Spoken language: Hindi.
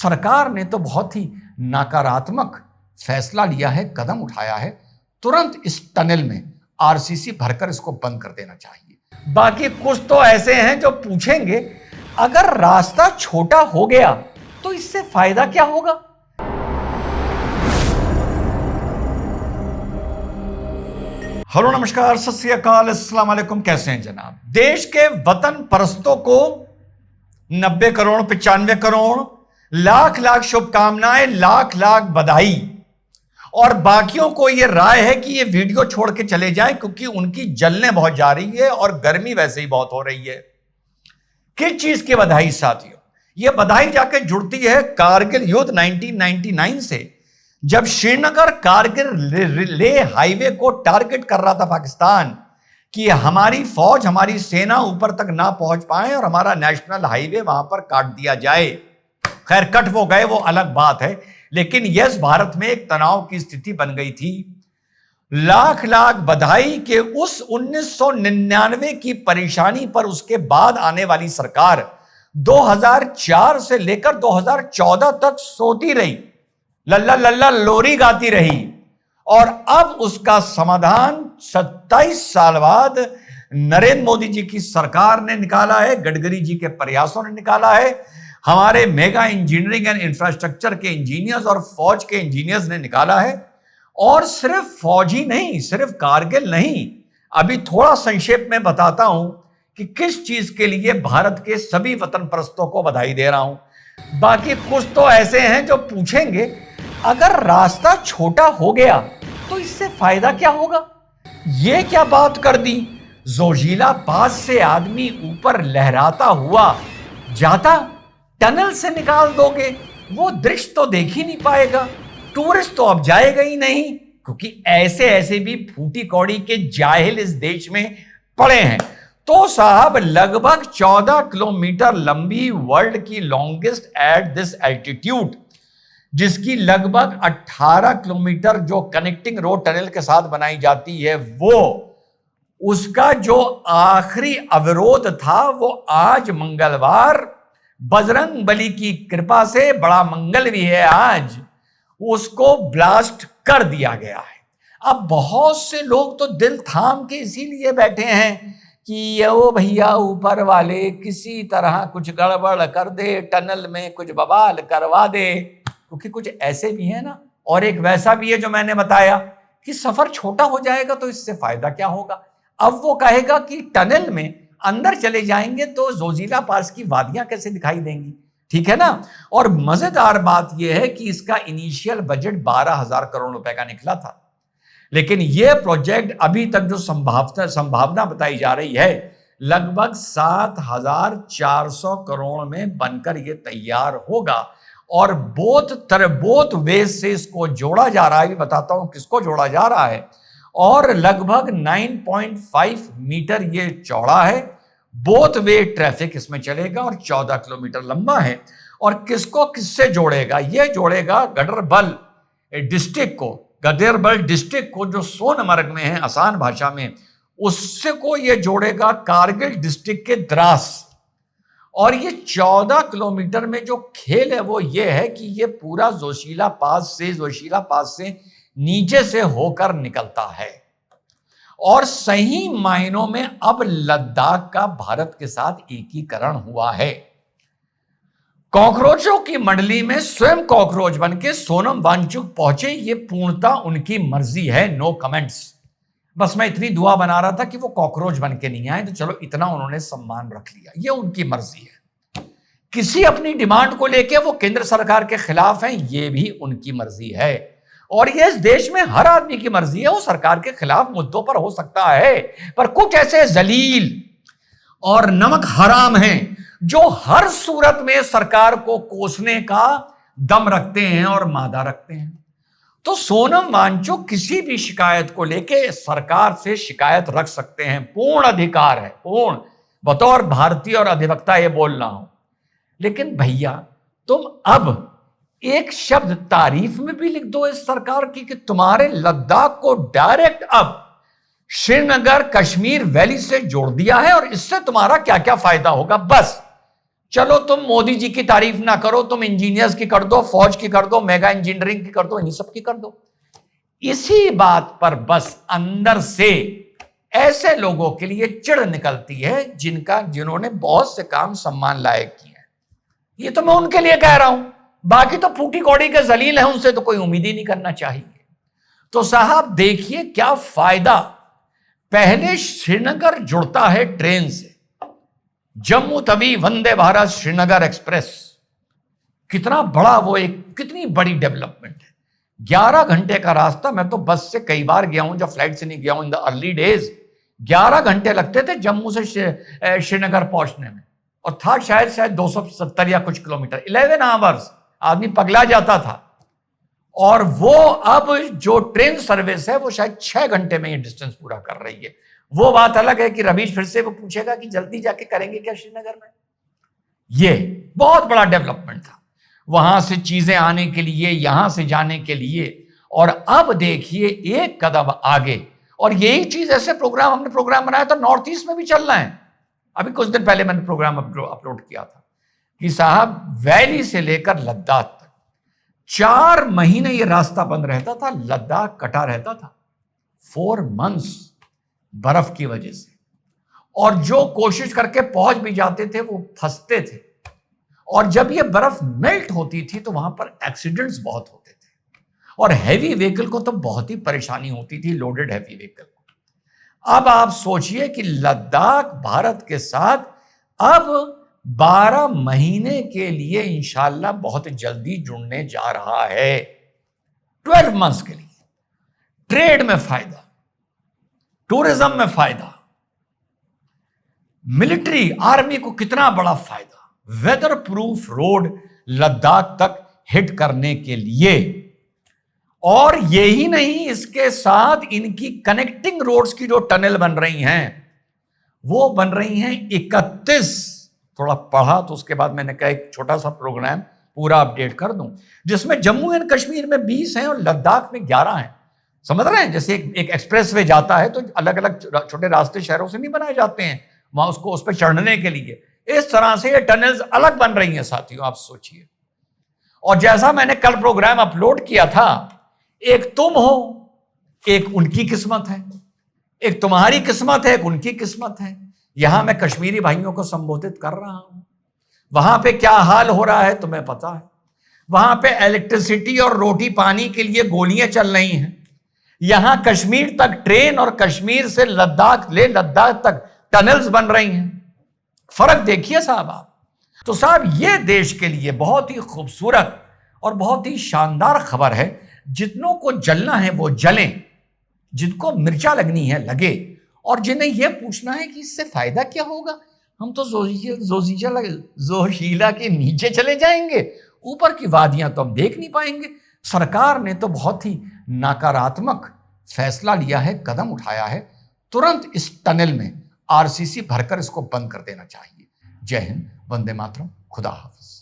सरकार ने तो बहुत ही नकारात्मक फैसला लिया है, कदम उठाया है। तुरंत इस टनल में आरसीसी भरकर इसको बंद कर देना चाहिए। बाकी कुछ तो ऐसे हैं जो पूछेंगे, अगर रास्ता छोटा हो गया तो इससे फायदा क्या होगा? हेलो, नमस्कार, सत श्री अकाल, अस्सलाम वालेकुम। कैसे हैं जनाब? देश के वतन परस्तों को 90 करोड़, 95 करोड़, लाख लाख शुभकामनाएं, लाख लाख बधाई। और बाकियों को यह राय है कि ये वीडियो छोड़ के चले जाएं, क्योंकि उनकी जलने बहुत जा रही है और गर्मी वैसे ही बहुत हो रही है। किस चीज की बधाई साथियों? यह बधाई जाके जुड़ती है कारगिल युद्ध 1999 से, जब श्रीनगर कारगिल ले हाईवे को टारगेट कर रहा था पाकिस्तान कि हमारी फौज, हमारी सेना ऊपर तक ना पहुंच पाए और हमारा नेशनल हाईवे वहां पर काट दिया जाए। खैर, कट वो गए, वो अलग बात है, लेकिन यस, भारत में एक तनाव की स्थिति बन गई थी। लाख लाख बधाई के उस 1999 की परेशानी पर उसके बाद आने वाली सरकार 2004 से लेकर 2014 तक सोती रही, लल्ला लल्ला लोरी गाती रही, और अब उसका समाधान 27 साल बाद नरेंद्र मोदी जी की सरकार ने निकाला है, गडकरी जी के प्रयासों ने निकाला है, हमारे मेगा इंजीनियरिंग एंड इंफ्रास्ट्रक्चर के इंजीनियर्स और फौज के इंजीनियर्स ने निकाला है। और सिर्फ फौज ही नहीं, सिर्फ कारगिल नहीं, अभी थोड़ा संक्षेप में बताता हूं कि किस चीज के लिए भारत के सभी वतन परस्तों को बधाई दे रहा हूं। बाकी कुछ तो ऐसे हैं जो पूछेंगे, अगर रास्ता छोटा हो गया तो इससे फायदा क्या होगा? ये क्या बात कर दी? जोशीला पास से आदमी ऊपर लहराता हुआ जाता, टनल से निकाल दोगे, वो दृश्य तो देख ही नहीं पाएगा। टूरिस्ट तो अब जाएगा ही नहीं, क्योंकि ऐसे ऐसे भी फूटी कौड़ी के जाहिल इस देश में पड़े हैं। तो साहब, लगभग 14 किलोमीटर लंबी वर्ल्ड की लॉन्गेस्ट एट दिस एल्टीट्यूड, जिसकी लगभग 18 किलोमीटर जो कनेक्टिंग रोड टनल के साथ बनाई जाती है, वो उसका जो आखिरी अवरोध था, वो आज मंगलवार बजरंग बली की कृपा से, बड़ा मंगल भी है आज, उसको ब्लास्ट कर दिया गया है। अब बहुत से लोग तो दिल थाम के इसीलिए बैठे हैं कि वो भैया ऊपर वाले किसी तरह कुछ गड़बड़ कर दे, टनल में कुछ बवाल करवा दे, क्योंकि कुछ ऐसे भी है ना, और एक वैसा भी है जो मैंने बताया कि सफर छोटा हो जाएगा तो इससे फायदा क्या होगा। अब वो कहेगा कि टनल में अंदर चले जाएंगे तो जोशीला पास की वादियां कैसे दिखाई देंगी, ठीक है ना। और मजेदार बात यह है कि इसका इनिशियल बजट 12,000 करोड़ रुपए का निकला था, लेकिन यह प्रोजेक्ट अभी तक जो संभावना बताई जा रही है, लगभग 7,400 करोड़ में बनकर यह तैयार होगा। और बोथ वे से इसको जोड़ा जा रहा है, भी बताता हूं किसको जोड़ा जा रहा है। और लगभग 9.5 मीटर ये चौड़ा है, बोथ वे ट्रैफिक इसमें चलेगा और 14 किलोमीटर लंबा है। और किसको किससे जोड़ेगा? ये जोड़ेगा गदरबल डिस्ट्रिक्ट को जो सोनमर्ग में है, आसान भाषा में, उससे को ये जोड़ेगा कारगिल डिस्ट्रिक्ट के द्रास। और ये 14 किलोमीटर में जो खेल है वो ये है कि ये पूरा जोशीला पास से नीचे से होकर निकलता है। और सही मायनों में अब लद्दाख का भारत के साथ एकीकरण हुआ है। कॉकरोचों की मंडली में स्वयं कॉकरोच बनके सोनम वांगचुक पहुंचे, ये पूर्णतः उनकी मर्जी है, नो कमेंट्स। बस मैं इतनी दुआ बना रहा था कि वो कॉकरोच बन के नहीं आए, तो चलो इतना उन्होंने सम्मान रख लिया, ये उनकी मर्जी है। किसी अपनी डिमांड को लेके वो केंद्र सरकार के खिलाफ हैं, ये भी उनकी मर्जी है। और ये इस देश में हर आदमी की मर्जी है, वो सरकार के खिलाफ मुद्दों पर हो सकता है, पर कुछ ऐसे जलील और नमक हराम हैं जो हर सूरत में सरकार को कोसने का दम रखते हैं और मादा रखते हैं। तो सोनम वांगचुक किसी भी शिकायत को लेके सरकार से शिकायत रख सकते हैं, पूर्ण अधिकार है, पूर्ण, बतौर भारतीय और अधिवक्ता ये बोल रहा हूं। लेकिन भैया, तुम अब एक शब्द तारीफ में भी लिख दो इस सरकार की कि तुम्हारे लद्दाख को डायरेक्ट अब श्रीनगर कश्मीर वैली से जोड़ दिया है, और इससे तुम्हारा क्या क्या फायदा होगा, बस चलो तुम मोदी जी की तारीफ ना करो, तुम इंजीनियर्स की कर दो, फौज की कर दो, मेगा इंजीनियरिंग की कर दो, इन्हीं सब की कर दो। इसी बात पर बस अंदर से ऐसे लोगों के लिए चिढ़ निकलती है जिन्होंने बहुत से काम सम्मान लायक किए हैं। ये तो मैं उनके लिए कह रहा हूं, बाकी तो फूटी कौड़ी के जलील है, उनसे तो कोई उम्मीद ही नहीं करना चाहिए। तो साहब देखिए क्या फायदा, पहले श्रीनगर जुड़ता है ट्रेन से, जम्मू तवी वंदे भारत श्रीनगर एक्सप्रेस, कितना बड़ा वो एक कितनी बड़ी डेवलपमेंट है। 11 घंटे का रास्ता, मैं तो बस से कई बार गया हूं, जब फ्लाइट से नहीं गया हूं इन द अर्ली डेज। 11 घंटे लगते थे जम्मू से श्रीनगर पहुंचने में, और था शायद 270 या कुछ किलोमीटर, 11 आवर्स, आदमी पगला जाता था। और वो अब जो ट्रेन सर्विस है वो शायद 6 घंटे में ये डिस्टेंस पूरा कर रही है। वो बात अलग है कि रवीश फिर से वो पूछेगा कि जल्दी जाके करेंगे क्या श्रीनगर में। ये बहुत बड़ा डेवलपमेंट था, वहां से चीजें आने के लिए, यहां से जाने के लिए। और अब देखिए एक कदम आगे, और यही चीज ऐसे हमने प्रोग्राम बनाया था नॉर्थ ईस्ट में भी चलना है। अभी कुछ दिन पहले मैंने प्रोग्राम अपलोड किया था कि साहब वैली से लेकर लद्दाख तक 4 महीने ये रास्ता बंद रहता था, लद्दाख कटा रहता था 4 मंथ्स बर्फ की वजह से। और जो कोशिश करके पहुंच भी जाते थे वो फंसते थे, और जब ये बर्फ मेल्ट होती थी तो वहां पर एक्सीडेंट्स बहुत होते थे, और हैवी व्हीकल को तो बहुत ही परेशानी होती थी, लोडेड हैवी व्हीकल को। अब आप सोचिए कि लद्दाख भारत के साथ अब 12 महीने के लिए इंशाल्लाह बहुत जल्दी जुड़ने जा रहा है, 12 मंथ्स के लिए। ट्रेड में फायदा, टूरिज्म में फायदा, मिलिट्री आर्मी को कितना बड़ा फायदा, वेदर प्रूफ रोड लद्दाख तक हिट करने के लिए। और यही नहीं, इसके साथ इनकी कनेक्टिंग रोड्स की जो टनल बन रही हैं वो बन रही हैं 31। थोड़ा पढ़ा तो उसके बाद मैंने कहा एक छोटा सा प्रोग्राम पूरा अपडेट कर दूं, जिसमें जम्मू एंड कश्मीर में 20 हैं और लद्दाख में 11 हैं। समझ रहे हैं, जैसे एक एक्सप्रेस वे जाता है तो अलग अलग छोटे रास्ते शहरों से नहीं बनाए जाते हैं वहां उस पर चढ़ने के लिए, इस तरह से ये टनल्स अलग बन रही हैं साथियों, आप सोचिए। और जैसा मैंने कल प्रोग्राम अपलोड किया था, एक तुम हो, एक उनकी किस्मत है, एक तुम्हारी किस्मत है, एक उनकी किस्मत है। यहां मैं कश्मीरी भाइयों को संबोधित कर रहा हूं, वहां पे क्या हाल हो रहा है तुम्हें पता है। वहां पे इलेक्ट्रिसिटी और रोटी पानी के लिए गोलियां चल रही हैं, यहां कश्मीर तक ट्रेन और कश्मीर से लद्दाख तक टनल्स बन रही हैं। फर्क देखिए साहब आप। तो साहब ये देश के लिए बहुत ही खूबसूरत और बहुत ही शानदार खबर है। जितनों को जलना है वो जलें, जिनको मिर्चा लगनी है लगे, और जिन्हें यह पूछना है कि इससे फायदा क्या होगा, हम तो जोशीला के नीचे चले जाएंगे, ऊपर की वादियां तो हम देख नहीं पाएंगे। सरकार ने तो बहुत ही नकारात्मक फैसला लिया है, कदम उठाया है। तुरंत इस टनल में आरसीसी भरकर इसको बंद कर देना चाहिए। जय हिंद, वंदे मातरम, खुदा हाफिज।